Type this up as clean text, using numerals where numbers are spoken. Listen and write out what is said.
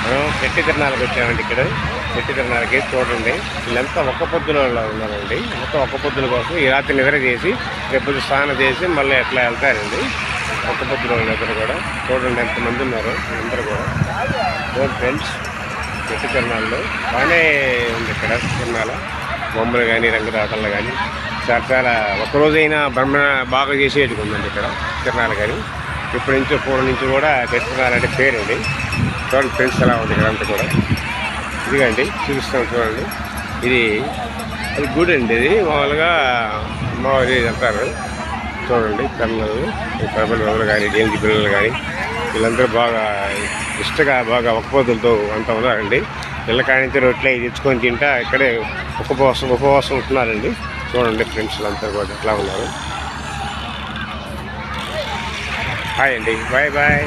మనం చెట్టు తిరణాలకు వచ్చామండి. ఇక్కడ చెట్టు తిరణాలకి చూడండి, వీళ్ళంతా ఒక్క పొద్దులో ఉన్నారండి. మొత్తం ఒక్క పొద్దుల కోసం ఈ రాత్రి నిద్ర చేసి రేపు స్నానం చేసి మళ్ళీ ఎట్లా వెళ్తారండి. ఒక్క పొద్దులో ఇద్దరు కూడా చూడండి ఎంతమంది ఉన్నారు. అందరూ కూడా ఫ్రెండ్స్ చెట్టు తిరణాల్లో బాగానే ఉంది. ఇక్కడ తిరణాల బొమ్మలు కానీ రంగురాటలు కానీ చాలా ఒక్కరోజైనా బ్రహ్మ బాగా చేసేటికి ఉందండి ఇక్కడ తిరణాలు. కానీ ఇప్పటి నుంచో పూర్వం నుంచి కూడా తిరణాలంటే పేరండి. చూడండి ఫ్రెండ్స్ ఎలా ఉంది ఇక్కడ అంతా కూడా. ఇదిగండి చూపిస్తాం చూడండి. అది గుడి అండి. ఇది మామూలుగా అమ్మవారి అంటారు. చూడండి పిల్లలు పిల్లలు కానీ డేంజీ పిల్లలు కానీ వీళ్ళందరూ బాగా ఇష్టగా బాగా ఒక్కపోతులతో అంతా ఉన్నారండి. పిల్ల కాడించి రొట్టెలు అవి తెచ్చుకొని తింటా ఇక్కడే ఉపవాసం ఉంటున్నారండి. చూడండి ఫ్రెండ్స్ అంతా కూడా ఎట్లా ఉన్నారు. హాయ్ అండి, బాయ్ బాయ్.